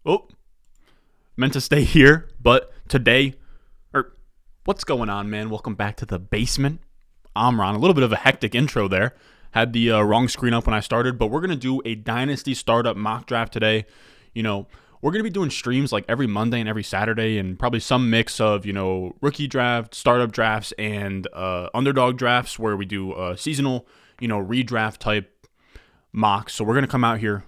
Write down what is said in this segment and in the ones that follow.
Oh, meant to stay here, but today, what's going on, man? Welcome back to the basement. I'm Ron. A little bit of a hectic intro there. Had the wrong screen up when I started, but we're going to do a Dynasty startup mock draft today. We're going to be doing streams like every Monday and every Saturday, and probably some mix of, rookie draft, startup drafts, and underdog drafts where we do seasonal, redraft type mocks. So we're going to come out here,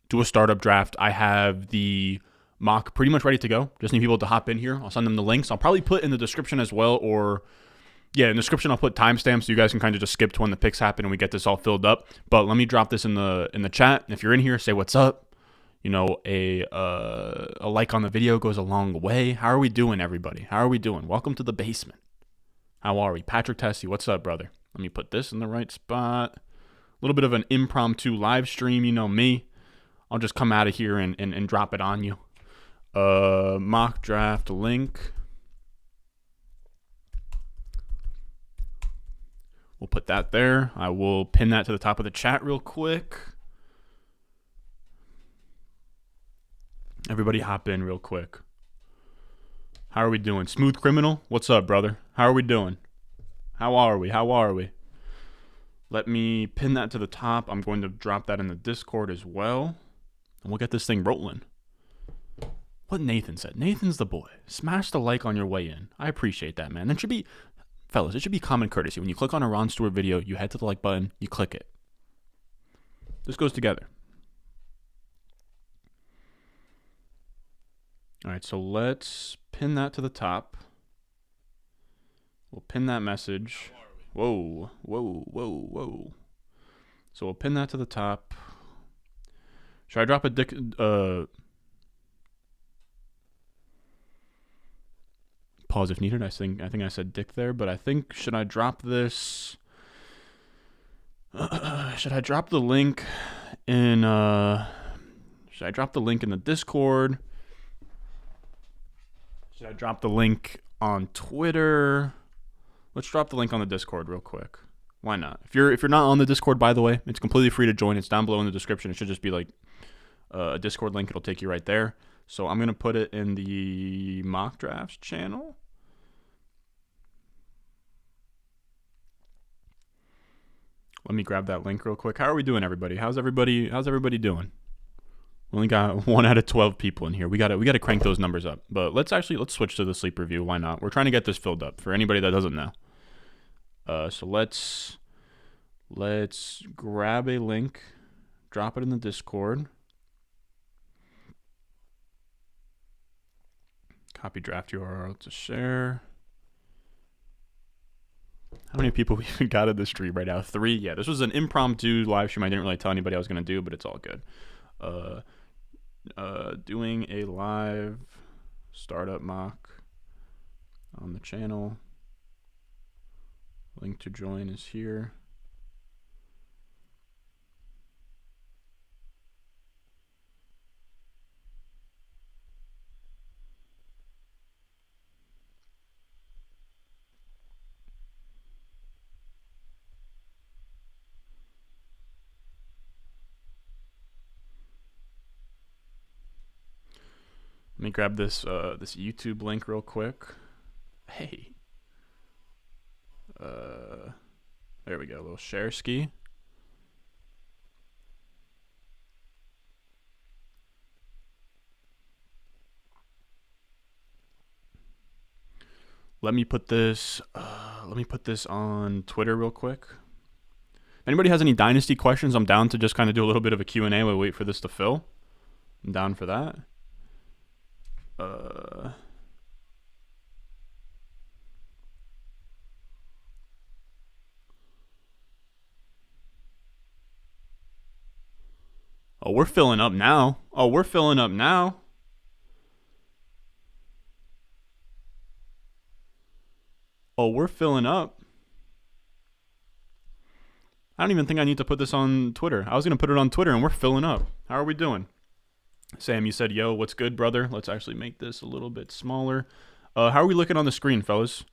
do a startup draft. I have the mock pretty much ready to go. Just need people to hop in here. I'll send them the links. I'll probably put in the description as well, or in the description I'll put timestamps so you guys can kind of just skip to when the picks happen and we get this all filled up. But let me drop this in the chat. If you're in here, say what's up. A like on the video goes a long way. How are we doing, everybody? How are we doing? Welcome to the basement. How are we? Patrick Tessie, what's up, brother? Let me put this in the right spot. A little bit of an impromptu live stream, you know me. I'll just come out of here and drop it on you. Mock draft link. We'll put that there. I will pin that to the top of the chat real quick. Everybody hop in real quick. How are we doing? Smooth Criminal, what's up, brother? How are we doing? How are we? Let me pin that to the top. I'm going to drop that in the Discord as well. And we'll get this thing rolling. What Nathan said. Nathan's the boy. Smash the like on your way in. I appreciate that, man. That should be, fellas, it should be common courtesy. When you click on a Ron Stewart video, you head to the like button, you click it. This goes together. All right, so let's pin that to the top. We'll pin that message. Whoa. So we'll pin that to the top. Should I drop a dick? Pause if needed. I think I said dick there, but I think, should I drop this? Should I drop the link in? Should I drop the link in the Discord? Should I drop the link on Twitter? Let's drop the link on the Discord real quick. Why not? If you're not on the Discord, by the way, it's completely free to join. It's down below in the description. It should just be like a Discord link. It'll take you right there. So I'm gonna put it in the mock drafts channel. Let me grab that link real quick. How are we doing, everybody? How's everybody doing? We only got 1 out of 12 people in here. We gotta crank those numbers up. But let's switch to the sleep review. Why not? We're trying to get this filled up for anybody that doesn't know. So let's grab a link, drop it in the Discord. Copy draft URL to share. How many people we even got in the stream right now? 3. Yeah, this was an impromptu live stream. I didn't really tell anybody I was gonna do, but it's all good. Doing a live startup mock on the channel. Link to join is here. Let me grab this this YouTube link real quick. Hey. There we go. A little share ski. Let me put this on Twitter real quick. If anybody has any Dynasty questions, I'm down to just kind of do a little bit of a Q&A while we wait for this to fill. I'm down for that. Oh, we're filling up now. Oh, we're filling up now. Oh, we're filling up. I don't even think I need to put this on Twitter. I was going to put it on Twitter, and we're filling up. How are we doing? Sam, you said, yo, what's good, brother? Let's actually make this a little bit smaller. How are we looking on the screen, fellas?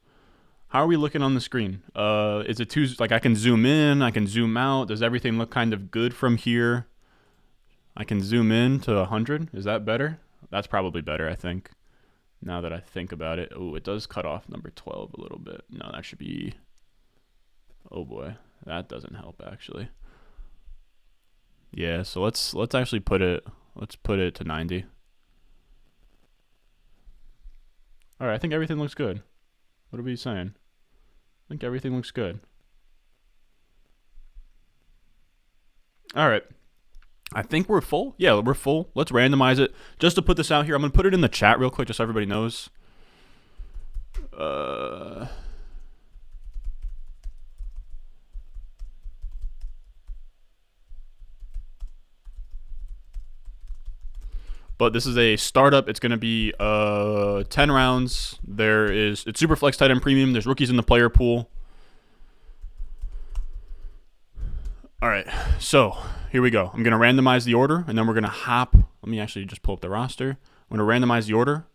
How are we looking on the screen? Is it too, like, I can zoom in, I can zoom out. Does everything look kind of good from here? I can zoom in to 100. Is that better? That's probably better, I think. Now that I think about it. Oh, it does cut off number 12 a little bit. No, that should be... Oh boy, that doesn't help actually. Yeah, so let's actually put it to 90. All right, I think everything looks good. What are we saying? I think everything looks good. All right. I think we're full. Yeah, we're full. Let's randomize it. Just to put this out here, I'm going to put it in the chat real quick just so everybody knows. But this is a startup. It's going to be 10 rounds. It's super flex tight end premium. There's rookies in the player pool. All right, so here we go. I'm going to randomize the order, and then we're going to hop. Let me actually just pull up the roster. I'm going to randomize the order.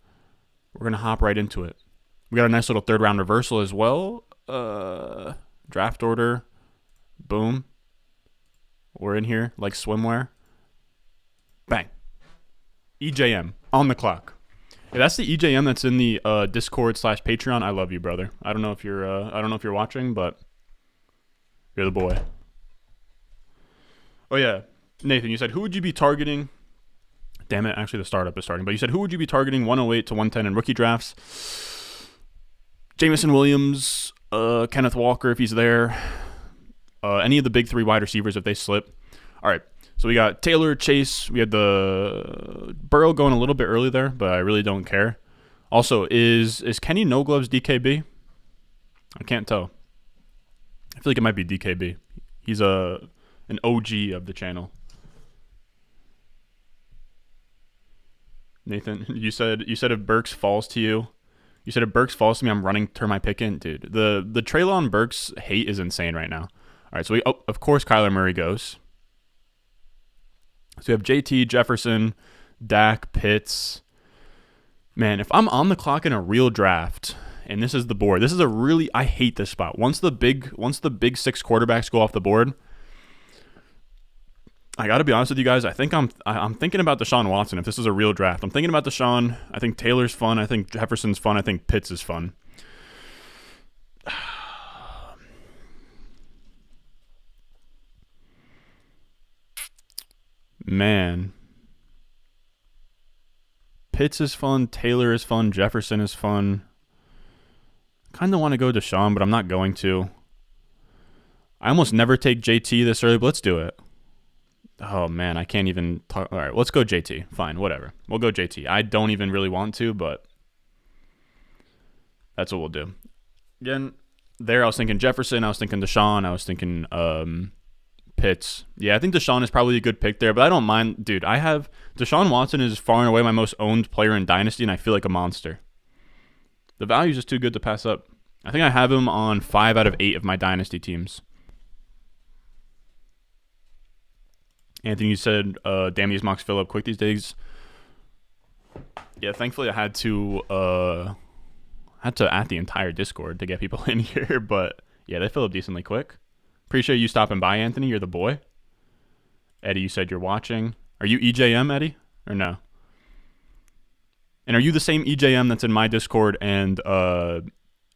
We're going to hop right into it. We got a nice little third round reversal as well. Draft order. Boom. We're in here like swimwear. Bang. EJM on the clock. Yeah, that's the EJM that's in the Discord/Patreon. I love you, brother. I don't know if you're watching, but you're the boy. Oh yeah, Nathan, you said who would you be targeting? Damn it, actually the startup is starting. But you said who would you be targeting 108 to 110 in rookie drafts? Jameson Williams, Kenneth Walker if he's there, any of the big 3 wide receivers if they slip. All right. So we got Taylor, Chase. We had the Burrow going a little bit early there, but I really don't care. Also, is Kenny No Gloves DKB? I can't tell. I feel like it might be DKB. He's an OG of the channel. Nathan, you said if Burks falls to you, I'm running turn my pick in, dude. The Treylon Burks hate is insane right now. All right, so of course Kyler Murray goes. So we have JT, Jefferson, Dak, Pitts. Man, if I'm on the clock in a real draft, and this is the board, I hate this spot. Once the big 6 quarterbacks go off the board, I got to be honest with you guys. I think I'm thinking about Deshaun Watson. If this is a real draft, I'm thinking about Deshaun. I think Taylor's fun. I think Jefferson's fun. I think Pitts is fun. Man, Pitts is fun. Taylor is fun. Jefferson is fun. Kind of want to go Deshaun, but I'm not going to. I almost never take JT this early, but let's do it. Oh, man, I can't even talk. All right, let's go JT. Fine, whatever. We'll go JT. I don't even really want to, but that's what we'll do. Again, there I was thinking Jefferson. I was thinking Deshaun. I was thinking Pitts. Yeah, I think Deshaun is probably a good pick there, but I don't mind. Dude, Deshaun Watson is far and away my most owned player in Dynasty, and I feel like a monster. The value is just too good to pass up. I think I have him on 5 out of 8 of my Dynasty teams. Anthony, you said, damn, these mocks fill up quick these days. Yeah, thankfully I had to at the entire Discord to get people in here, but yeah, they fill up decently quick. Appreciate you stopping by, Anthony. You're the boy. Eddie, you said you're watching. Are you EJM, Eddie, or no? And are you the same EJM that's in my Discord and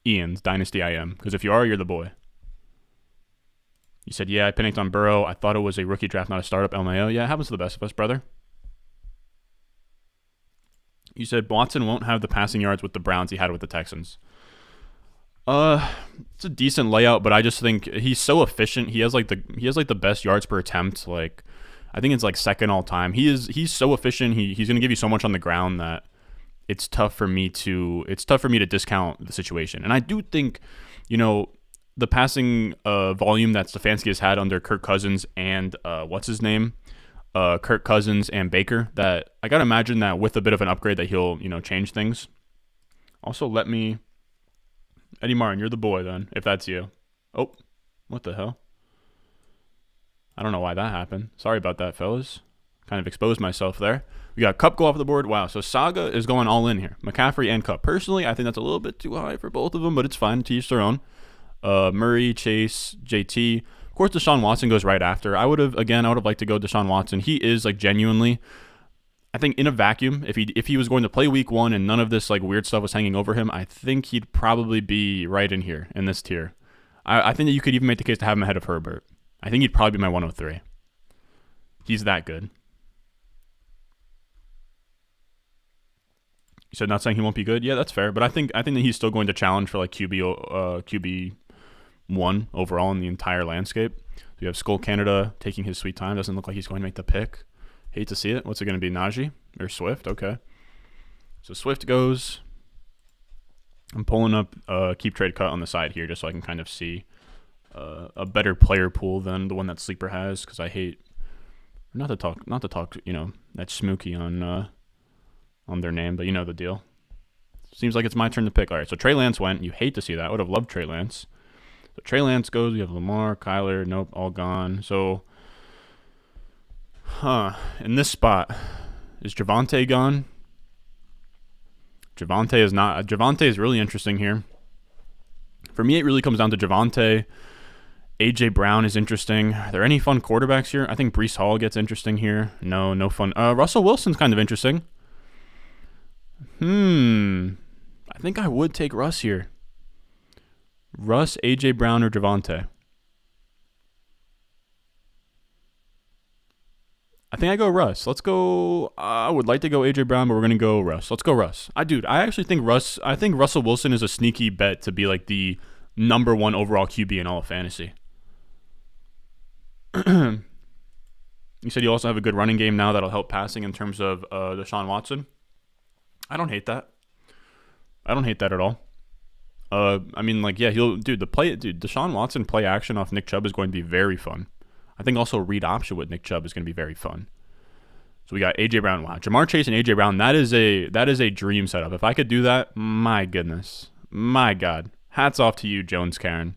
Ian's Dynasty IM? Because if you are, you're the boy. You said, yeah, I panicked on Burrow. I thought it was a rookie draft, not a startup. LMAO. Yeah, it happens to the best of us, brother. You said Watson won't have the passing yards with the Browns he had with the Texans. It's a decent layout, but I just think he's so efficient. He has like the best yards per attempt. Like, I think it's like second all time. He's so efficient. He's gonna give you so much on the ground that it's tough for me to discount the situation. And I do think, the passing volume that Stefanski has had under Kirk Cousins and Kirk Cousins and Baker, that I gotta imagine that with a bit of an upgrade that he'll change things. Also, Eddie Martin, you're the boy then, if that's you. Oh, what the hell? I don't know why that happened. Sorry about that, fellas. Kind of exposed myself there. We got Kupp go off the board. Wow, so Saga is going all in here. McCaffrey and Kupp. Personally, I think that's a little bit too high for both of them, but it's fine. To each their own. Murray, Chase, JT. Of course, Deshaun Watson goes right after. I would have liked to go Deshaun Watson. He is like genuinely, I think in a vacuum, if he was going to play week 1 and none of this like weird stuff was hanging over him, I think he'd probably be right in here in this tier. I think that you could even make the case to have him ahead of Herbert. I think he'd probably be my 103. He's that good. You said not saying he won't be good. Yeah, that's fair. But I think that he's still going to challenge for like QB 1 overall in the entire landscape. So you have Skull Canada taking his sweet time. Doesn't look like he's going to make the pick. Hate to see it. What's it going to be? Najee or Swift? Okay. So Swift goes. I'm pulling up keep trade cut on the side here just so I can kind of see a better player pool than the one that Sleeper has, because I hate not to talk that smooky on their name, but you know the deal. Seems like it's my turn to pick. All right, so Trey Lance went. You hate to see that. I would have loved Trey Lance. So Trey Lance goes. We have Lamar, Kyler. Nope, all gone. So, in this spot, is Javonte gone? Javonte is not. Javonte is really interesting here. For me, it really comes down to Javonte. A.J. Brown is interesting. Are there any fun quarterbacks here? I think Breece Hall gets interesting here. No fun. Russell Wilson's kind of interesting. I think I would take Russ here. Russ, A.J. Brown, or Javonte. I think I go Russ. Let's go. I would like to go A.J. Brown, but we're going to go Russ. Let's go Russ. I actually think I think Russell Wilson is a sneaky bet to be like the number 1 overall QB in all of fantasy. You said you also have a good running game now that'll help passing in terms of Deshaun Watson. I don't hate that. I don't hate that at all. I mean, like, yeah, Deshaun Watson play action off Nick Chubb is going to be very fun. I think also read option with Nick Chubb is going to be very fun. So we got A.J. Brown. Wow, Jamar Chase and A.J. Brown. That is a dream setup. If I could do that, my goodness, my God, hats off to you, Jones Karen.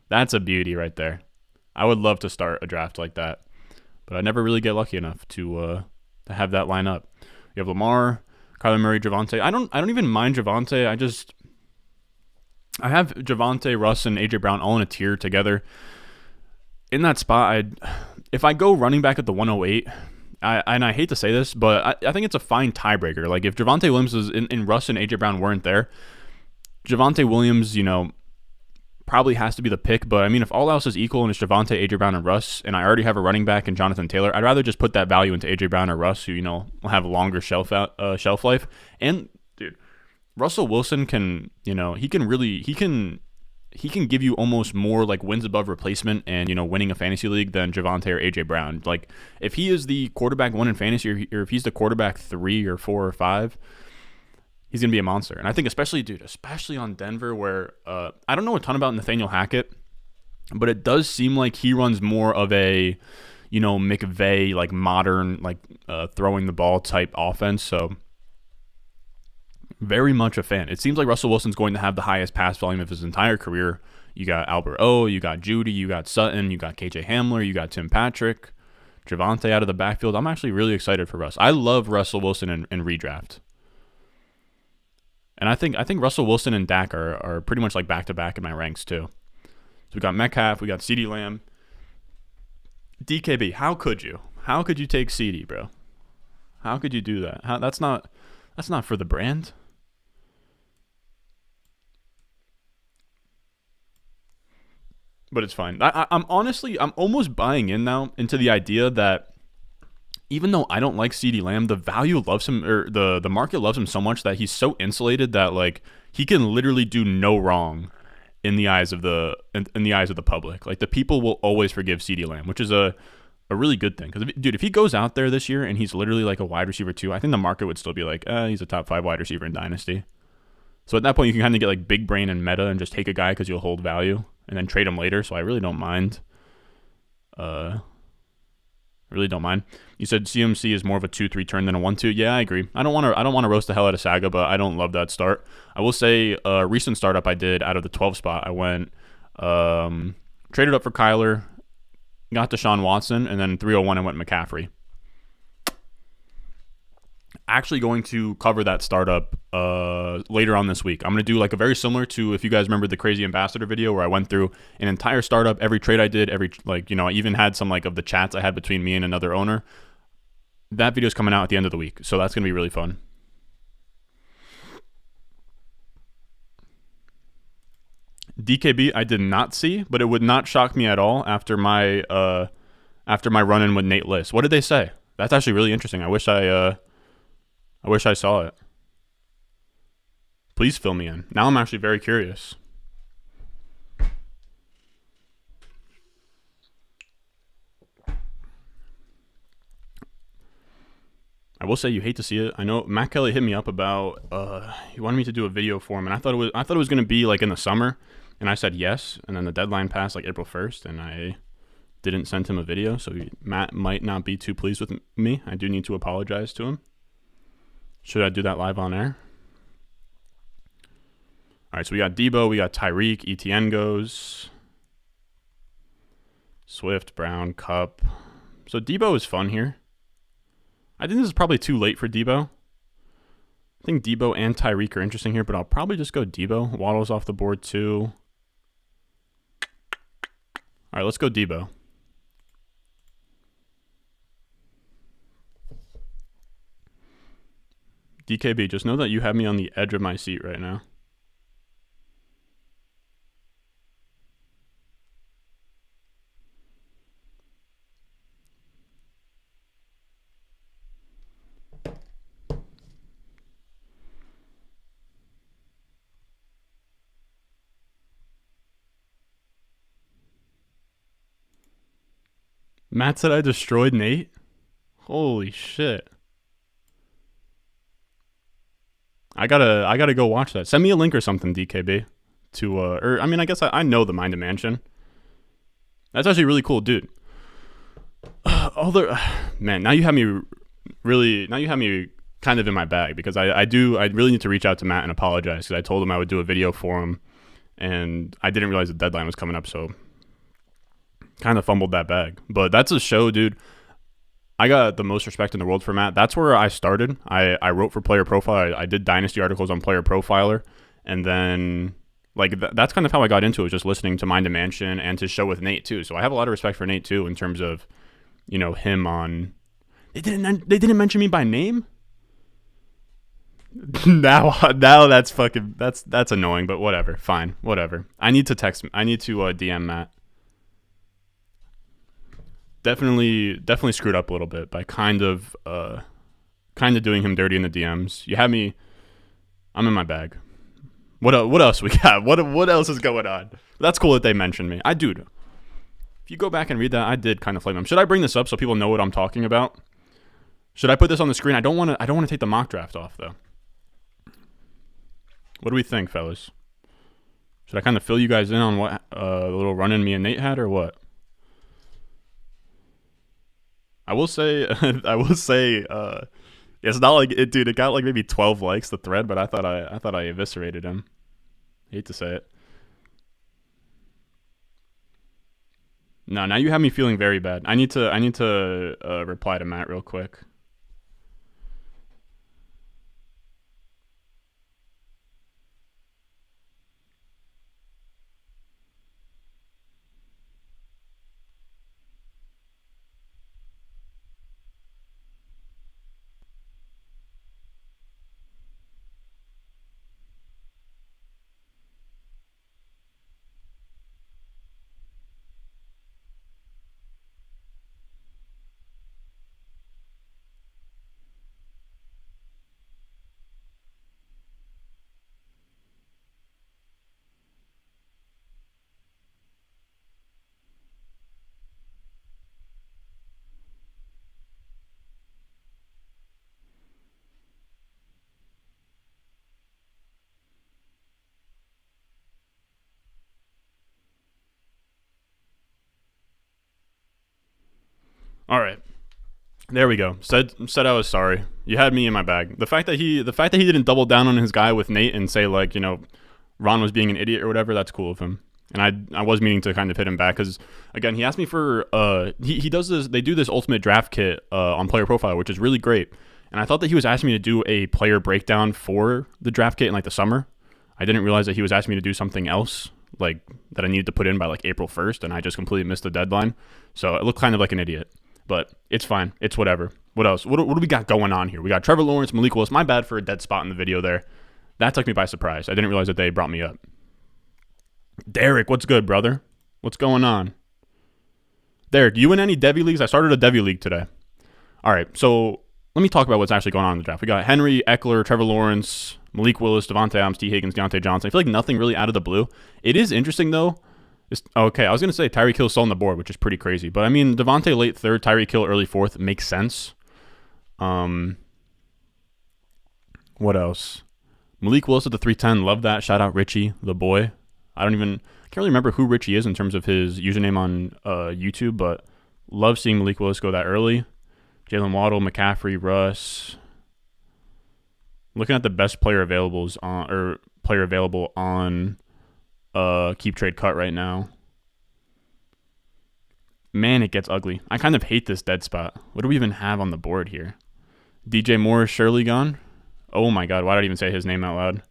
That's a beauty right there. I would love to start a draft like that, but I never really get lucky enough to have that line up. You have Lamar, Kyler Murray, Javonte. I don't even mind Javonte. I have Javonte, Russ, and A.J. Brown all in a tier together. In that spot, if I go running back at the 108, I hate to say this, but I think it's a fine tiebreaker. Like if Javonte Williams was in Russ and A.J. Brown weren't there, Javonte Williams, probably has to be the pick. But I mean, if all else is equal and it's Javonte, A.J. Brown, and Russ, and I already have a running back in Jonathan Taylor, I'd rather just put that value into A.J. Brown or Russ, who will have a longer shelf life. And dude, Russell Wilson can, he can give you almost more like wins above replacement and, winning a fantasy league than Javonte or A.J. Brown. Like if he is the quarterback 1 in fantasy or if he's the quarterback 3 or 4 or 5, he's going to be a monster. And I think especially on Denver where I don't know a ton about Nathaniel Hackett, but it does seem like he runs more of a, McVay, like modern, like throwing the ball type offense. So very much a fan. It seems like Russell Wilson's going to have the highest pass volume of his entire career. You got Albert O, you got Judy, you got Sutton, you got KJ Hamler, you got Tim Patrick, Javonte out of the backfield. I'm actually really excited for Russ. I love Russell Wilson in redraft. And I think Russell Wilson and Dak are pretty much like back-to-back in my ranks too. So we got Metcalf, we got CeeDee Lamb. DKB, how could you? How could you take CeeDee, bro? How could you do that? That's not for the brand. But it's fine. I'm almost buying in now into the idea that even though I don't like CeeDee Lamb, the value loves him, or the market loves him so much that he's so insulated that like he can literally do no wrong in the eyes of the public. Like the people will always forgive CeeDee Lamb, which is a really good thing. Because dude, if he goes out there this year and he's literally like a wide receiver 2, I think the market would still be like, he's a top 5 wide receiver in Dynasty. So at that point, you can kind of get like big brain and meta and just take a guy because you'll hold value and then trade him later. So I really don't mind. You said CMC is more of a 2-3 turn than a 1-2. Yeah, I agree. I don't want to roast the hell out of Saga, but I don't love that start. I will say a recent startup I did out of the 12 spot, I went traded up for Kyler, got Deshaun Watson, and then 301 I went McCaffrey. actually going to cover that startup later on this week. I'm going to do like a very similar to, if you guys remember the Crazy Ambassador video where I went through an entire startup, every trade I did, I even had some like of the chats I had between me and another owner. That video is coming out at the end of the week, so that's going to be really fun. DKB I did not see, but it would not shock me at all after my run-in with Nate Liss. What did they say? That's actually really interesting. I wish I saw it. Please fill me in. Now I'm actually very curious. I will say you hate to see it. I know Matt Kelly hit me up about he wanted me to do a video for him, and I thought it was going to be like in the summer, and I said yes, and then the deadline passed like April 1st, and I didn't send him a video, so Matt might not be too pleased with me. I do need to apologize to him. Should I do that live on air? All right, so we got Debo, we got Tyreek, ETN goes, Swift, Brown, Cup. So Debo is fun here. I think this is probably too late for Debo. I think Debo and Tyreek are interesting here, but I'll probably just go Debo. Waddle's off the board too. All right, let's go Debo. DKB, just know that you have me on the edge of my seat right now. Matt said I destroyed Nate? Holy shit. I gotta go watch that. Send me a link or something, DKB. I guess I know the Mind of Mansion. That's actually really cool, dude. Man, now you have me kind of in my bag, because I really need to reach out to Matt and apologize, because I told him I would do a video for him, and I didn't realize the deadline was coming up, so kind of fumbled that bag. But that's a show, dude. I got the most respect in the world for Matt. That's where I started. I wrote for Player Profile. I did Dynasty articles on Player Profiler, and then that's kind of how I got into it, was just listening to Mind of Mansion and his show with Nate too. So I have a lot of respect for Nate too, in terms of, him on. They didn't mention me by name. now that's annoying, but whatever. Fine, whatever. I need to DM Matt. Definitely screwed up a little bit by kind of doing him dirty in the DMs. You had me. I'm in my bag. What else we got? What else is going on? That's cool that they mentioned me. Dude, if you go back and read that, I did kind of flame him. Should I bring this up so people know what I'm talking about? Should I put this on the screen? I don't want to take the mock draft off though. What do we think, fellas? Should I kind of fill you guys in on what the little run-in me and Nate had, or what? I will say, it's not like it, dude. It got like maybe 12 likes, the thread, but I thought I eviscerated him. Hate to say it. No, now you have me feeling very bad. I need to reply to Matt real quick. All right, there we go. Said I was sorry. You had me in my bag. The fact that he didn't double down on his guy with Nate and say Ron was being an idiot or whatever, that's cool of him. And I was meaning to kind of hit him back, because again, he asked me for he does this. They do this ultimate draft kit on Player Profile, which is really great. and I thought that he was asking me to do a player breakdown for the draft kit in like the summer. I didn't realize that he was asking me to do something else, like that I needed to put in by like April 1st, and I just completely missed the deadline. So it looked kind of like an idiot, but it's fine. It's whatever. What else? What do we got going on here? We got Trevor Lawrence, Malik Willis. My bad for a dead spot in the video there. That took me by surprise. I didn't realize that they brought me up. Derek, what's good, brother? What's going on? Derek, you in any Devy leagues? I started a Devy league today. All right, so let me talk about what's actually going on in the draft. We got Henry, Eckler, Trevor Lawrence, Malik Willis, Devontae Adams, T. Higgins, Deontay Johnson. I feel like nothing really out of the blue. It is interesting, though. Okay, I was going to say Tyreek Hill still on the board, which is pretty crazy. But, I mean, Devontae late third, Tyreek Hill early fourth makes sense. What else? Malik Willis at the 310. Love that. Shout out Richie, the boy. I can't really remember who Richie is in terms of his username on YouTube, but love seeing Malik Willis go that early. Jalen Waddle, McCaffrey, Russ. Looking at the best player available on Keep Trade Cut right now. Man, it gets ugly. I kind of hate this dead spot. What do we even have on the board here? DJ Moore is surely gone. Oh my God, why did I even say his name out loud?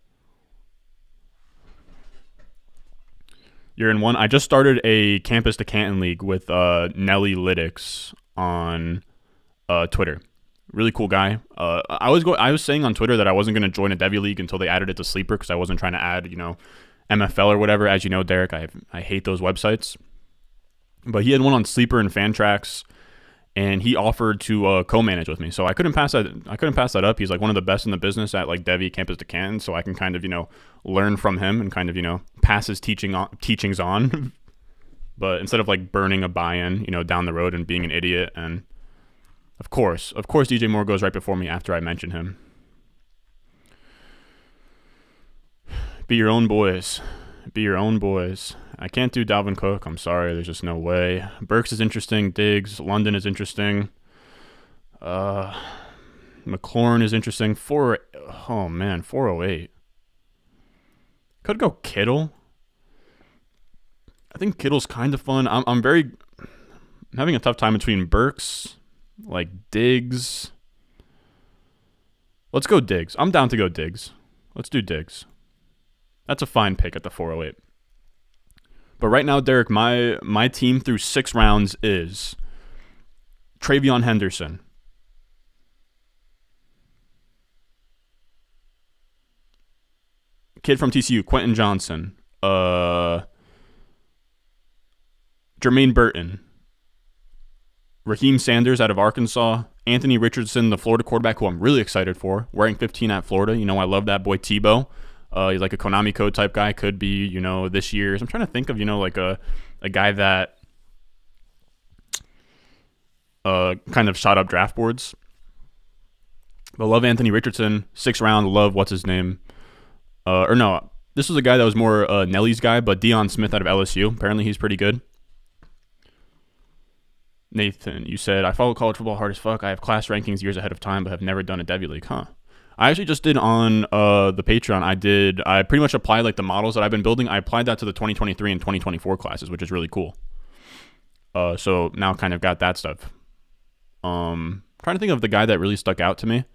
You're in one. I just started a Campus to Canton League with Nelly Lytics on Twitter. Really cool guy. I was saying on Twitter that I wasn't going to join a Devy League until they added it to Sleeper because I wasn't trying to add, MFL or whatever. As you know, Derek, I hate those websites. But he had one on Sleeper and Fantrax, and he offered to co-manage with me. So I couldn't pass that up. He's like one of the best in the business at like Devy, Campus to Canton, so I can kind of, learn from him and kind of, pass his teachings on. But instead of like burning a buy-in, down the road and being an idiot. And of course, DJ Moore goes right before me after I mention him. Be your own boys. Be your own boys. I can't do Dalvin Cook. I'm sorry. There's just no way. Burks is interesting. Diggs. London is interesting. McLaurin is interesting. 408. Could go Kittle. I think Kittle's kind of fun. I'm having a tough time between Burks, like Diggs. Let's go Diggs. I'm down to go Diggs. Let's do Diggs. That's a fine pick at the 408. But right now, Derek, my team through 6 rounds is Travion Henderson, kid from TCU, Quentin Johnson, Jermaine Burton, Raheem Sanders out of Arkansas, Anthony Richardson, the Florida quarterback, who I'm really excited for, wearing 15 at Florida. I love that boy Tebow. He's like a Konami Code type guy. Could be, this year's. I'm trying to think of, like a guy that kind of shot up draft boards. But love Anthony Richardson. 6th round. Love what's his name? This was a guy that was more Nelly's guy, but Deion Smith out of LSU. Apparently he's pretty good. Nathan, you said, I follow college football hard as fuck. I have class rankings years ahead of time, but have never done a Devy League. Huh. I actually just did on the Patreon. I pretty much applied like the models that I've been building. I applied that to the 2023 and 2024 classes, which is really cool. So now kind of got that stuff. Trying to think of the guy that really stuck out to me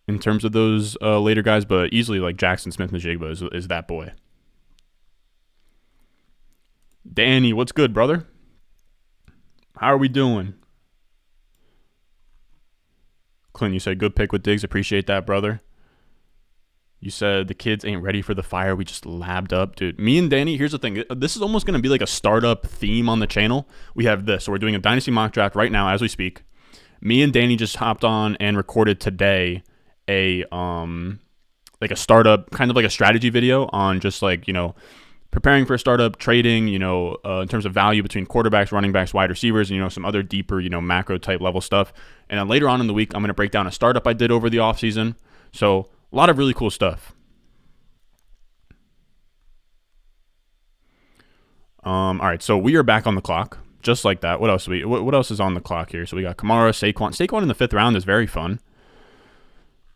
in terms of those later guys, but easily like Jackson Smith-Njigba is that boy. Danny, what's good, brother? How are we doing? Clint, you said good pick with Diggs. Appreciate that, brother. You said the kids ain't ready for the fire. We just labbed up. Dude, me and Danny, here's the thing. This is almost going to be like a startup theme on the channel. We have this. So we're doing a Dynasty mock draft right now as we speak. Me and Danny just hopped on and recorded today a startup, kind of like a strategy video on just like, preparing for a startup, trading, in terms of value between quarterbacks, running backs, wide receivers, and, some other deeper, macro type level stuff. And then later on in the week, I'm going to break down a startup I did over the offseason. So a lot of really cool stuff. All right, so we are back on the clock, just like that. What else? What else is on the clock here? So we got Kamara, Saquon. Saquon in the 5th round is very fun.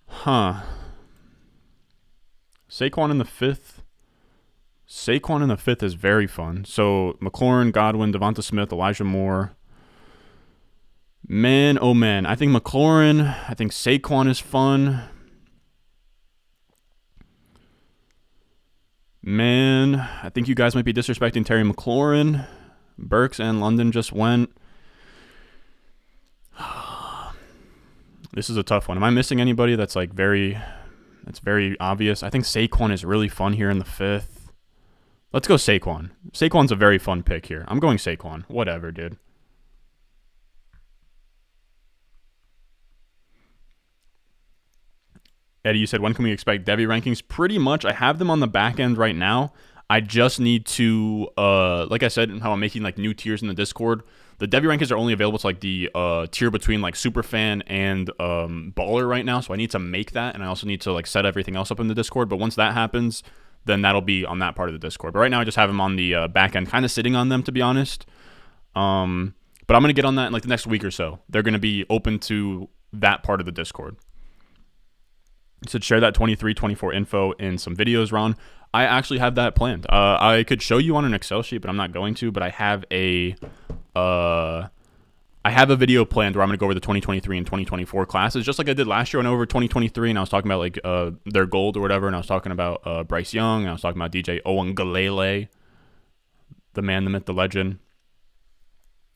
Huh. Saquon in the 5th is very fun. So McLaurin, Godwin, Devonta Smith, Elijah Moore, Man, oh man. I think McLaurin. I think Saquon is fun. Man, I think you guys might be disrespecting Terry McLaurin. Burks and London just went. This is a tough one. Am I missing anybody that's like very obvious? I think Saquon is really fun here in the 5th. Let's go Saquon. Saquon's a very fun pick here. I'm going Saquon. Whatever, dude. Eddie, you said, when can we expect Devy rankings? Pretty much. I have them on the back end right now. I just need to, like I said, how I'm making like new tiers in the Discord. The Devy rankings are only available to like the tier between like Superfan and Baller right now. So I need to make that. And I also need to like set everything else up in the Discord. But once that happens, then that'll be on that part of the Discord. But right now I just have them on the back end, kind of sitting on them, to be honest. But I'm going to get on that in like the next week or so. They're going to be open to that part of the Discord. So share that 23-24 info in some videos, Ron. I actually have that planned. I could show you on an Excel sheet, but I'm not going to. But I have a video planned where I'm going to go over the 2023 and 2024 classes, just like I did last year. I went over 2023, and I was talking about like their gold or whatever, and I was talking about Bryce Young, and I was talking about DJ Owangalele, the man, the myth, the legend.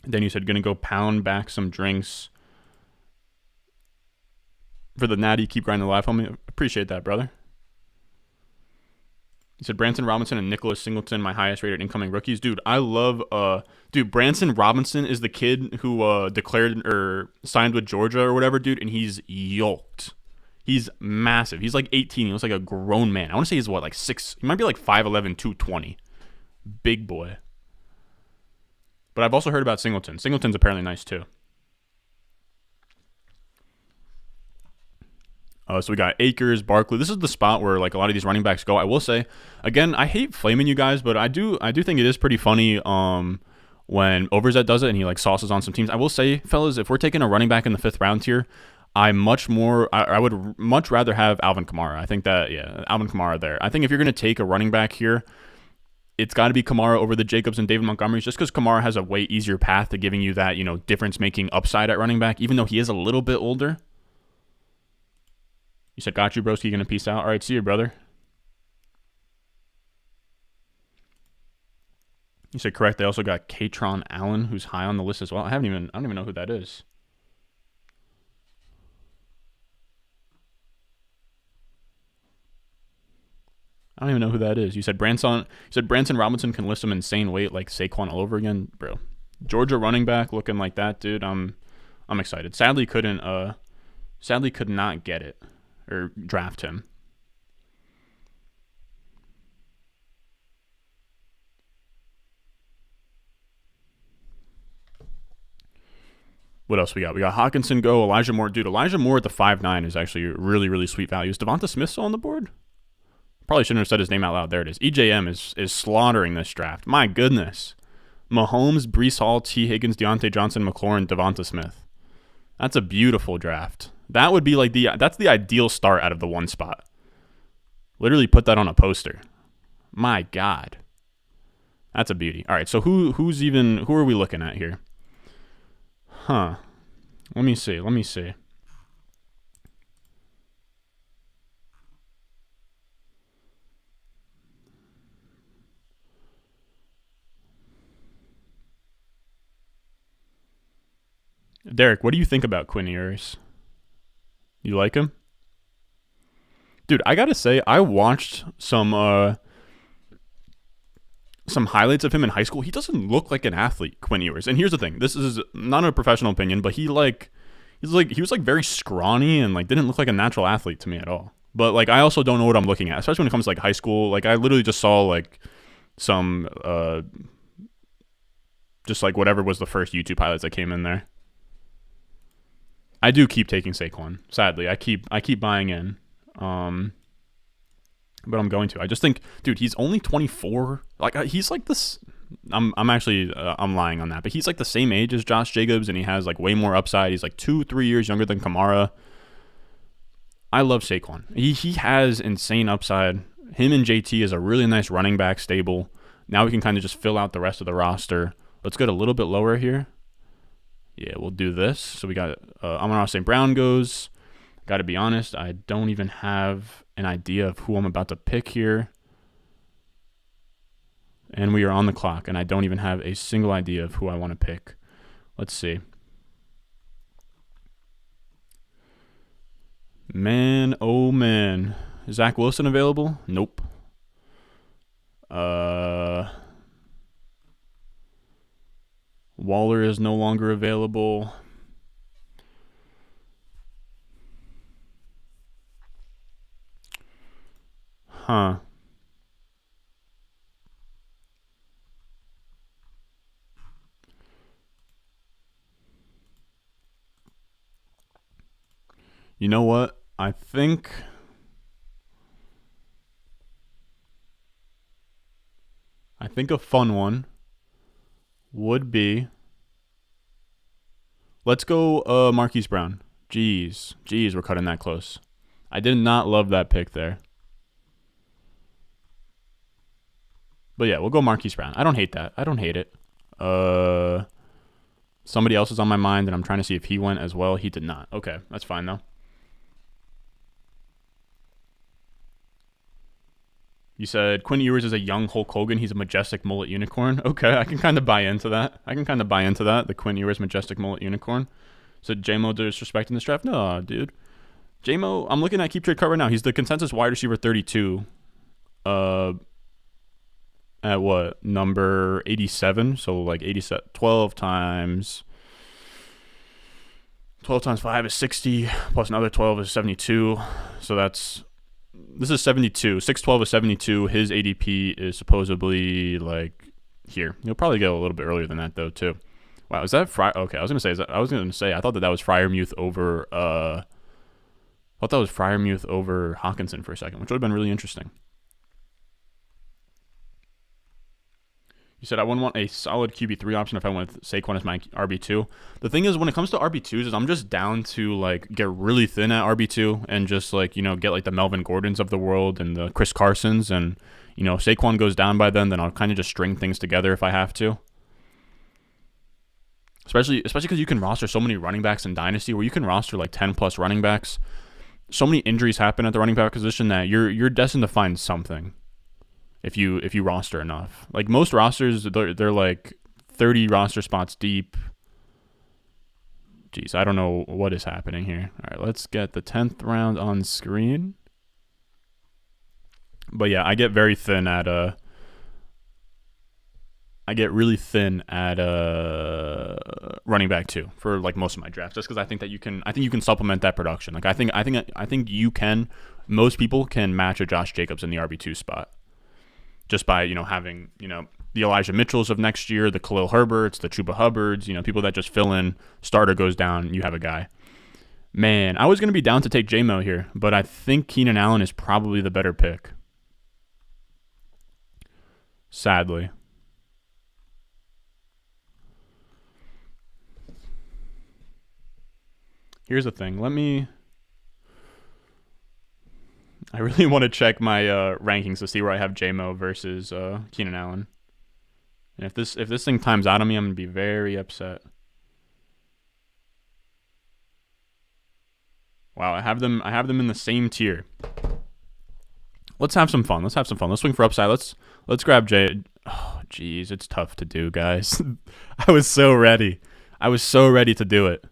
Then you said, going to go pound back some drinks for the natty. Keep grinding live, homie. Appreciate that, brother. He said Branson Robinson and Nicholas Singleton, my highest rated incoming rookies. Dude, I love Branson Robinson is the kid who declared or signed with Georgia or whatever, dude, and he's yoked. He's massive. He's like 18. He looks like a grown man. I want to say he's what, like 6. He might be like 5'11", 220. Big boy. But I've also heard about Singleton. Singleton's apparently nice too. So we got Akers, Barkley. This is the spot where like a lot of these running backs go. I will say, again, I hate flaming you guys, but I do think it is pretty funny when Overzet does it and he like sauces on some teams. I will say, fellas, if we're taking a running back in the 5th round here, I would much rather have Alvin Kamara. I think that, yeah, Alvin Kamara there. I think if you're going to take a running back here, it's got to be Kamara over the Jacobs and David Montgomerys, just because Kamara has a way easier path to giving you that, difference-making upside at running back, even though he is a little bit older. You said, got you, broski, gonna peace out. All right, see you, brother. You said, correct. They also got Katron Allen, who's high on the list as well. I don't even know who that is. I don't even know who that is. You said Branson Robinson can list some insane weight like Saquon all over again, bro. Georgia running back looking like that, dude. I'm excited. Sadly could not get it or draft him. What else we got? We got Hawkinson go, Elijah Moore. Dude, Elijah Moore at the 5'9" is actually really, really sweet value. Is Devonta Smith still on the board? Probably shouldn't have said his name out loud. There it is. EJM is slaughtering this draft. My goodness. Mahomes, Breece Hall, T. Higgins, Deontay Johnson, McLaurin, Devonta Smith. That's a beautiful draft. That would be like that's the ideal start out of the 1 spot. Literally put that on a poster. My God. That's a beauty. All right, so who are we looking at here? Huh. Let me see. Derek, what do you think about Quinn Ewers? You like him? Dude, I gotta say, I watched some highlights of him in high school. He doesn't look like an athlete, Quinn Ewers. And here's the thing. This is not a professional opinion, but he was very scrawny and like didn't look like a natural athlete to me at all. But like I also don't know what I'm looking at, especially when it comes to like high school. Like I literally just saw like some just like whatever was the first YouTube highlights that came in there. I do keep taking Saquon. Sadly, I keep buying in. But I'm going to. I just think, dude, he's only 24. Like he's like this. I'm lying on that, but he's like the same age as Josh Jacobs, and he has like way more upside. He's like 2-3 years younger than Kamara. I love Saquon. He has insane upside. Him and JT is a really nice running back stable. Now we can kind of just fill out the rest of the roster. Let's get a little bit lower here. Yeah, we'll do this. So we got Amon-Ra St. Brown goes. Got to be honest, I don't even have an idea of who I'm about to pick here. And we are on the clock, and I don't even have a single idea of who I want to pick. Let's see. Man, oh man. Is Zach Wilson available? Nope. Waller is no longer available. Huh. You know what? I think a fun one would be, let's go Marquise Brown. Jeez, we're cutting that close. I did not love that pick there. But yeah, we'll go Marquise Brown. I don't hate that. I don't hate it. Somebody else is on my mind, and I'm trying to see if he went as well. He did not. Okay, that's fine though. You said Quinn Ewers is a young Hulk Hogan. He's a majestic mullet unicorn. Okay, I can kind of buy into that. The Quinn Ewers majestic mullet unicorn. So J-Mo disrespecting this draft? No, dude. J-Mo, I'm looking at Keep Trade Cut right now. He's the consensus wide receiver 32. At what? Number 87. So like 87. 12 times 5 is 60. Plus another 12 is 72. So this is 72. 612 is 72. His ADP is supposedly like here. He'll probably go a little bit earlier than that though too. Wow, is that Okay, I was gonna say I thought that was Freiermuth over over Hawkinson for a second, which would have been really interesting. You said I wouldn't want a solid QB3 option if I went with Saquon as my RB2. The thing is, when it comes to RB2s, is I'm just down to like get really thin at RB2 and just like, get like the Melvin Gordons of the world and the Chris Carsons, and if Saquon goes down by then I'll kind of just string things together if I have to. Especially because you can roster so many running backs in Dynasty, where you can roster like 10 plus running backs. So many injuries happen at the running back position that you're destined to find something. If you roster enough, like most rosters, they're like 30 roster spots deep. Jeez, I don't know what is happening here. All right, let's get the 10th round on screen. But yeah, I get very thin at running back too for like most of my drafts, just because I think you can supplement that production. Like I think you can. Most people can match a Josh Jacobs in the RB2 spot, just by having the Elijah Mitchells of next year, the Khalil Herberts, the Chuba Hubbards, people that just fill in. Starter goes down, you have a guy. Man, I was gonna be down to take J-Mo here, but I think Keenan Allen is probably the better pick. Sadly. Here's the thing. I really want to check my rankings to see where I have J-Mo versus Keenan Allen. And if this thing times out on me, I'm gonna be very upset. Wow, I have them in the same tier. Let's have some fun. Let's swing for upside. Let's grab J. Oh, jeez, it's tough to do, guys. I was so ready to do it.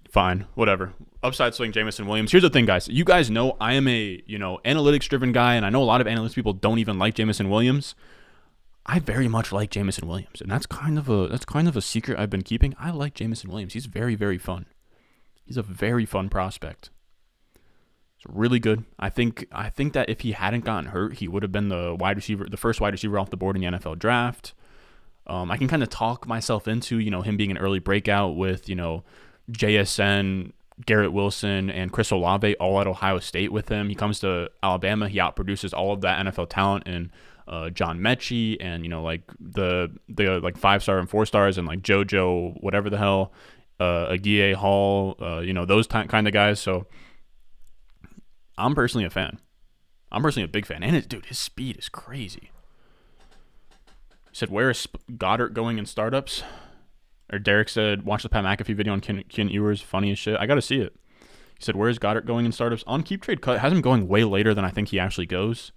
Fine, whatever. Upside swing, Jameson Williams. Here's the thing, guys. You guys know I am a analytics-driven guy, and I know a lot of analytics people don't even like Jameson Williams. I very much like Jameson Williams, and that's kind of a secret I've been keeping. I like Jameson Williams. He's very, very fun. He's a very fun prospect. It's really good. I think that if he hadn't gotten hurt, he would have been the first wide receiver off the board in the NFL draft. I can kind of talk myself into him being an early breakout with JSN, Garrett Wilson, and Chris Olave all at Ohio State with him. He comes to Alabama, he outproduces all of that NFL talent and John Mechie and like the like 5-star and 4-stars and like JoJo whatever the hell, Aguiye Hall, those kind of guys. So I'm personally a fan. I'm personally a big fan, and his speed is crazy. He said, "Where is Goddard going in startups?" Or Derek said, watch the Pat McAfee video on Ken Ewers. Funny as shit. I got to see it. He said, where's Goddard going in startups? On Keep Trade Cut, has him going way later than I think he actually goes.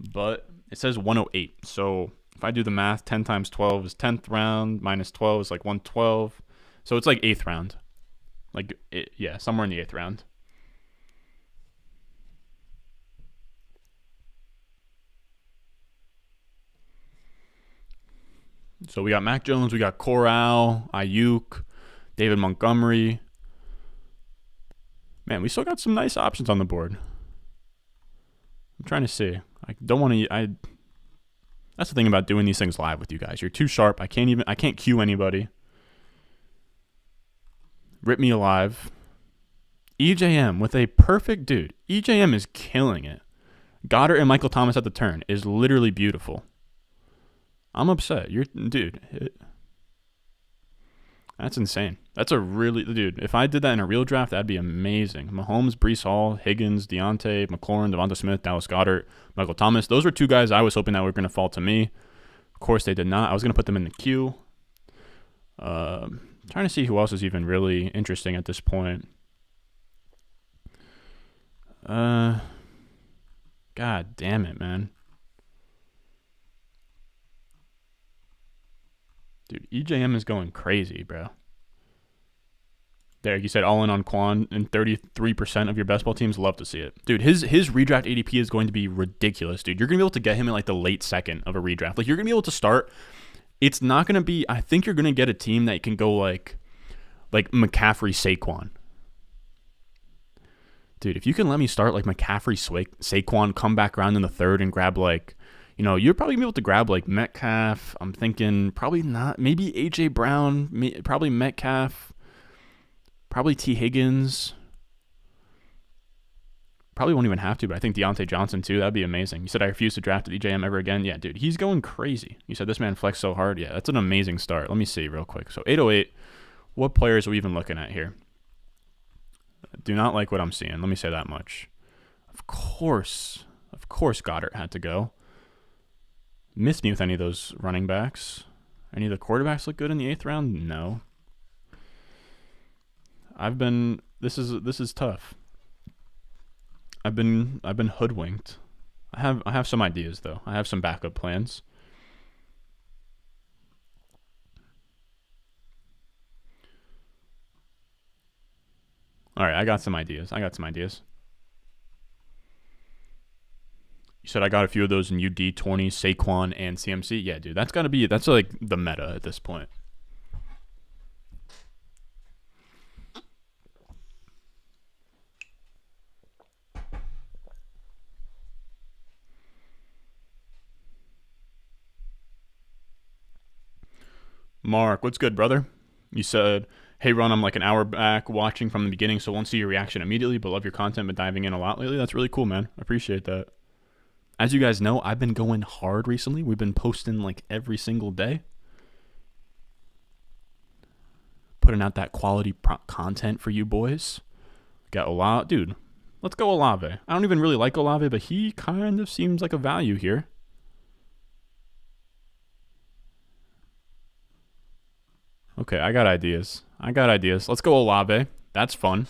But it says 108. So if I do the math, 10 times 12 is 10th round. Minus 12 is like 112. So it's like 8th round. Yeah, somewhere in the 8th round. So we got Mac Jones, we got Corral, Ayuk, David Montgomery. Man, we still got some nice options on the board. I'm trying to see. I don't want to. That's the thing about doing these things live with you guys. You're too sharp. I can't cue anybody. Rip me alive. EJM with a perfect dude. EJM is killing it. Goddard and Michael Thomas at the turn is literally beautiful. I'm upset. That's insane. That's a really, dude, if I did that in a real draft, that'd be amazing. Mahomes, Breece Hall, Higgins, Deontay, McLaurin, Devonta Smith, Dallas Goedert, Michael Thomas. Those were 2 guys I was hoping that were going to fall to me. Of course, they did not. I was going to put them in the queue. Trying to see who else is even really interesting at this point. God damn it, man. Dude, EJM is going crazy, bro. Derek, you said all in on Quan, and 33% of your best ball teams love to see it. Dude, his redraft ADP is going to be ridiculous, dude. You're going to be able to get him in like the late second of a redraft. Like, you're going to be able to start. It's not going to be, I think you're going to get a team that can go like McCaffrey, Saquon. Dude, if you can let me start like McCaffrey, Saquon, come back around in the 3rd and grab like, you're probably going to be able to grab like Metcalf. I'm thinking probably not. Maybe A.J. Brown. Probably Metcalf. Probably T. Higgins. Probably won't even have to, but I think Deontay Johnson too. That'd be amazing. You said I refuse to draft at EJM ever again. Yeah, dude, he's going crazy. You said this man flexed so hard. Yeah, that's an amazing start. Let me see real quick. So 808. What players are we even looking at here? Do not like what I'm seeing. Let me say that much. Of course Goddard had to go. Missed me with any of those running backs. Any of the quarterbacks look good in the 8th round? No. This is tough. I've been hoodwinked. I have some ideas though. I have some backup plans. All right, I got some ideas. You said I got a few of those in UD 20, Saquon, and CMC. Yeah, dude, that's like the meta at this point. Mark, what's good, brother? You said, hey, Ron, I'm like an hour back watching from the beginning, so won't see your reaction immediately, but love your content, been diving in a lot lately. That's really cool, man. I appreciate that. As you guys know, I've been going hard recently. We've been posting like every single day. Putting out that quality content for you boys. Got Olave. Dude, let's go Olave. I don't even really like Olave, but he kind of seems like a value here. Okay, I got ideas. Let's go Olave. That's fun.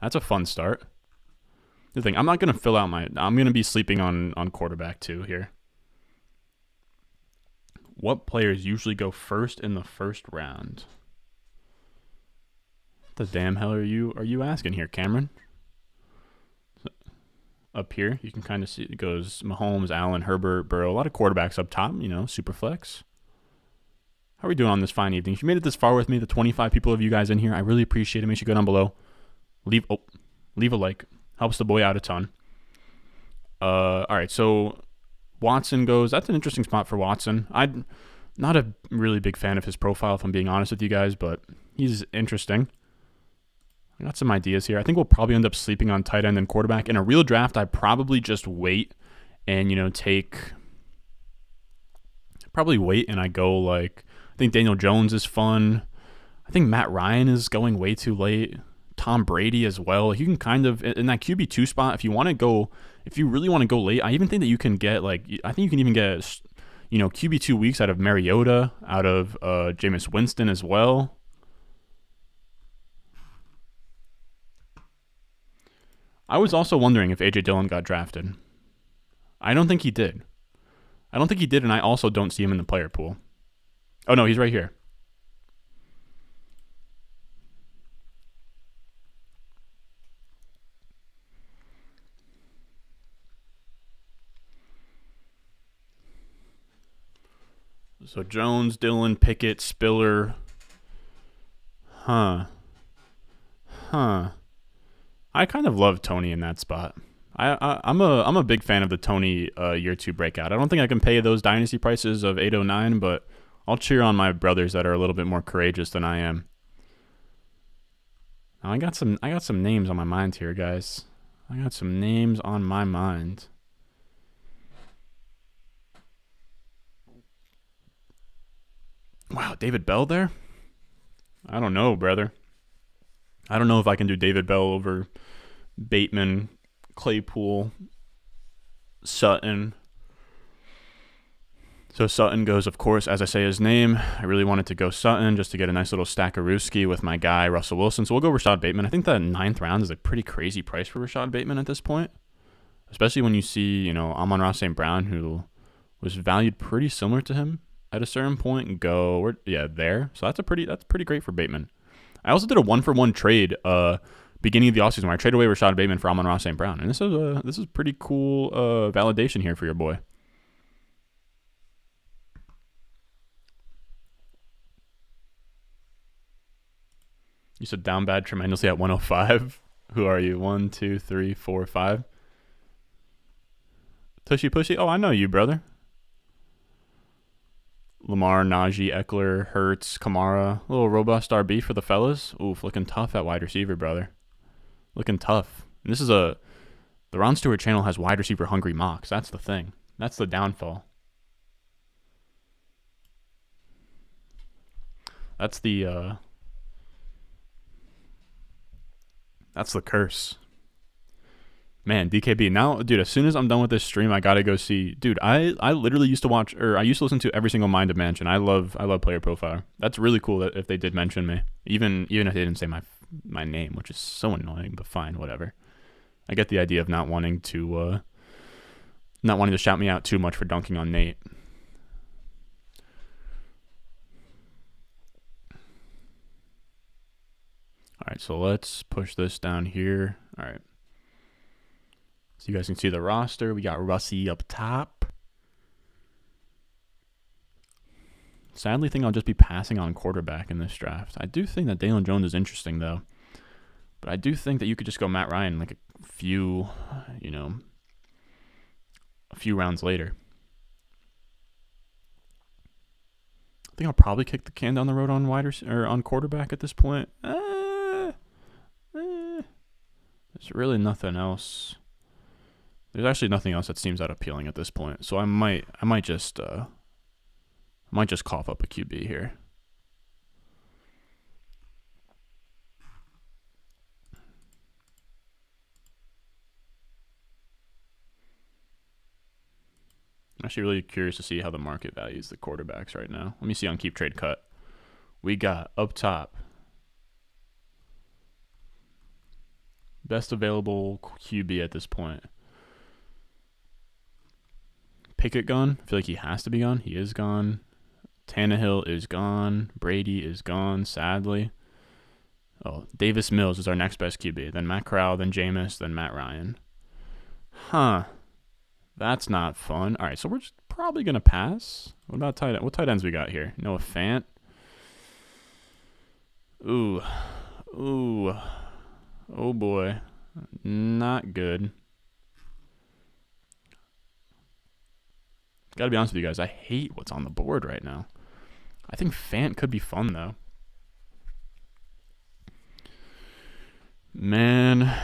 That's a fun start. The thing, I'm not going to fill out I'm going to be sleeping on quarterback too here. What players usually go first in the 1st round? What the damn hell are you asking here, Cameron? Up here, you can kind of see it goes Mahomes, Allen, Herbert, Burrow. A lot of quarterbacks up top, super flex. How are we doing on this fine evening? If you made it this far with me, the 25 people of you guys in here, I really appreciate it. Make sure you go down below. Leave a like. Helps the boy out a ton. All right, so Watson goes. That's an interesting spot for Watson. I'm not a really big fan of his profile, if I'm being honest with you guys, but he's interesting. I got some ideas here. I think we'll probably end up sleeping on tight end and quarterback. In a real draft, I'd probably just wait and, and I go like, I think Daniel Jones is fun. I think Matt Ryan is going way too late. Tom Brady as well. You can kind of, in that QB2 spot, if you really want to go late, I even think that you can get I think you can even get, QB2 weeks out of Mariota, out of Jameis Winston as well. I was also wondering if A.J. Dillon got drafted. I don't think he did. And I also don't see him in the player pool. Oh, no, he's right here. So Jones, Dillon, Pickett, Spiller. Huh. I kind of love Tony in that spot. I'm a big fan of the Tony year 2 breakout. I don't think I can pay those dynasty prices of 809, but I'll cheer on my brothers that are a little bit more courageous than I am. Now I got some names on my mind here, guys. Wow, David Bell there? I don't know, brother. I don't know if I can do David Bell over Bateman, Claypool, Sutton. So Sutton goes, of course, as I say his name. I really wanted to go Sutton just to get a nice little stack of Rooski with my guy, Russell Wilson. So we'll go Rashad Bateman. I think that 9th round is a pretty crazy price for Rashad Bateman at this point, especially when you see, Amon-Ra St. Brown, who was valued pretty similar to him at a certain point, and go, there. So that's pretty great for Bateman. I also did a 1-for-1 trade beginning of the offseason where I traded away Rashad Bateman for Amon-Ra St. Brown. And this is pretty cool validation here for your boy. You said down bad tremendously at 105. Who are you? 1, 2, 3, 4, 5. Tushy Pushy? Oh, I know you, brother. Lamar, Najee, Eckler, Hurts, Kamara. A little robust RB for the fellas. Oof, looking tough at wide receiver, brother. Looking tough. And this is the Ron Stewart channel has wide receiver hungry mocks. That's the thing. That's the downfall. That's the curse. Man, DKB. Now, dude, as soon as I'm done with this stream, I gotta go see. Dude, I literally used to watch, or I used to listen to every single Minded Mansion. I love Player Profile. That's really cool that if they did mention me, even if they didn't say my name, which is so annoying, but fine, whatever. I get the idea of not wanting to shout me out too much for dunking on Nate. All right, so let's push this down here. All right. So you guys can see the roster. We got Russie up top. Sadly, I think I'll just be passing on quarterback in this draft. I do think that Dalen Jones is interesting, though. But I do think that you could just go Matt Ryan like a few rounds later. I think I'll probably kick the can down the road on on quarterback at this point. There's really nothing else. There's actually nothing else that seems that appealing at this point. So I might just cough up a QB here. I'm actually really curious to see how the market values the quarterbacks right now. Let me see on Keep Trade Cut. We got up top best available QB at this point. Pickett gone. I feel like he has to be gone. He is gone. Tannehill is gone. Brady is gone, sadly. Oh, Davis Mills is our next best QB. Then Matt Corral, then Jameis, then Matt Ryan. Huh. That's not fun. All right, so we're just probably going to pass. What about tight end? What tight ends we got here? Noah Fant. Ooh. Oh, boy. Not good. Gotta be honest with you guys, I hate what's on the board right now. I think Fant could be fun, though. Man.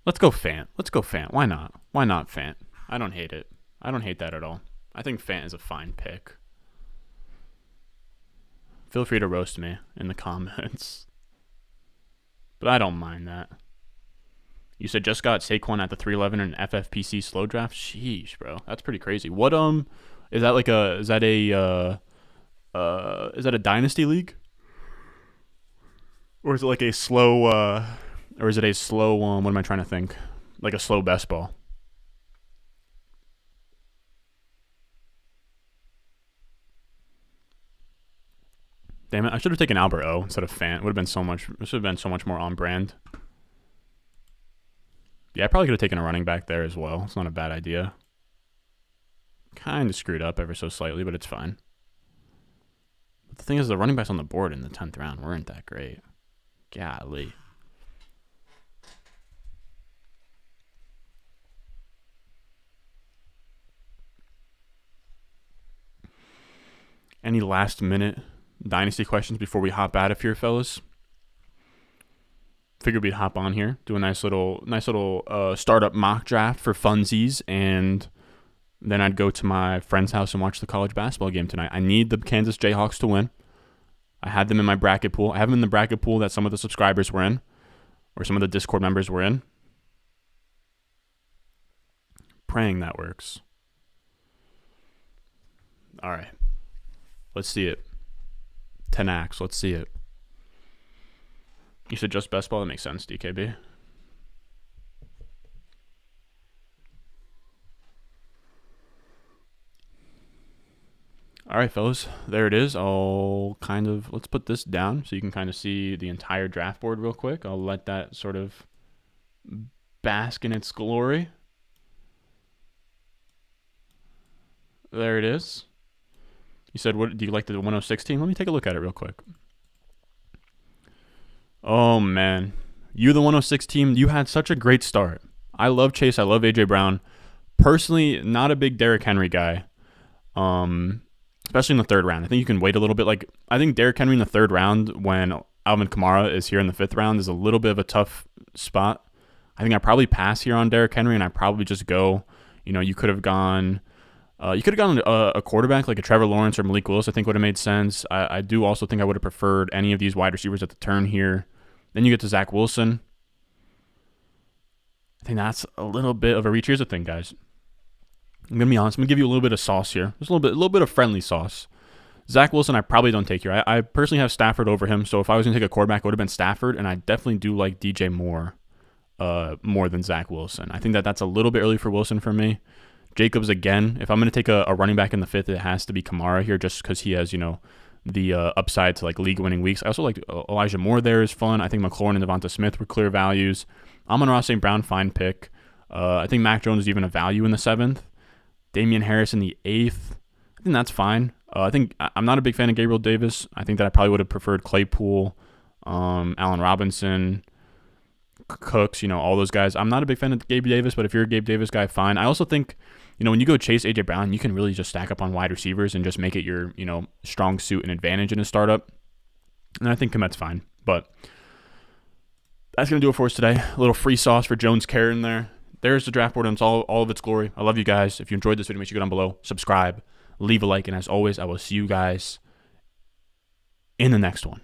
Let's go Fant. Why not? Why not Fant? I don't hate it. I don't hate that at all. I think Fant is a fine pick. Feel free to roast me in the comments. But I don't mind that. You said just got Saquon at the 311 and FFPC slow draft. Sheesh, bro, that's pretty crazy. What is that like a is that a dynasty league, or is it like a slow or is it a slow what am I trying to think? Like a slow best ball. Damn it! I should have taken Albert O instead of Fant. Would have been so much. This would have been so much more on brand. Yeah, I probably could have taken a running back there as well. It's not a bad idea. Kind of screwed up ever so slightly, but it's fine. But the thing is, the running backs on the board in the 10th round weren't that great. Golly. Any last minute Dynasty questions before we hop out of here, fellas? Figured we'd hop on here, do a nice little startup mock draft for funsies, and then I'd go to my friend's house and watch the college basketball game tonight. I need the Kansas Jayhawks to win. I had them in my bracket pool. I have them in the bracket pool that some of the subscribers were in, or some of the Discord members were in. Praying that works. All right. Let's see it. 10x. Let's see it. You said just best ball? That makes sense, DKB. All right, fellas. There it is. Let's put this down so you can kind of see the entire draft board real quick. I'll let that sort of bask in its glory. There it is. You said, what do you like the 106 team? Let me take a look at it real quick. Oh, man. You, the 106 team, you had such a great start. I love Chase. I love A.J. Brown. Personally, not a big Derrick Henry guy, especially in the third round. I think you can wait a little bit. Like, I think Derrick Henry in the third round when Alvin Kamara is here in the fifth round is a little bit of a tough spot. I think I probably pass here on Derrick Henry, and I probably just go, you could have gone... a quarterback like a Trevor Lawrence or Malik Willis. I think would have made sense. I do also think I would have preferred any of these wide receivers at the turn here. Then you get to Zach Wilson. I think that's a little bit of a reach. Here's the thing, guys. I'm gonna be honest. I'm gonna give you a little bit of sauce here. Just a little bit of friendly sauce. Zach Wilson, I probably don't take here. I personally have Stafford over him. So if I was gonna take a quarterback, it would have been Stafford, and I definitely do like DJ Moore, more than Zach Wilson. I think that's a little bit early for Wilson for me. Jacobs again. If I'm going to take a running back in the fifth, it has to be Kamara here just because he has, the upside to like league-winning weeks. I also like Elijah Moore there is fun. I think McLaurin and Devonta Smith were clear values. Amon-Ra St. Brown, fine pick. I think Mac Jones is even a value in the 7th. Damian Harris in the 8th. I think that's fine. I think I'm not a big fan of Gabriel Davis. I think that I probably would have preferred Claypool, Allen Robinson, Cooks, all those guys. I'm not a big fan of Gabe Davis, but if you're a Gabe Davis guy, fine. I also think, when you go chase A.J. Brown, you can really just stack up on wide receivers and just make it your, strong suit and advantage in a startup. And I think Komet's fine. But that's going to do it for us today. A little free sauce for Jones Karen there. There's the draft board in all of its glory. I love you guys. If you enjoyed this video, make sure you go down below, subscribe, leave a like, and as always, I will see you guys in the next one.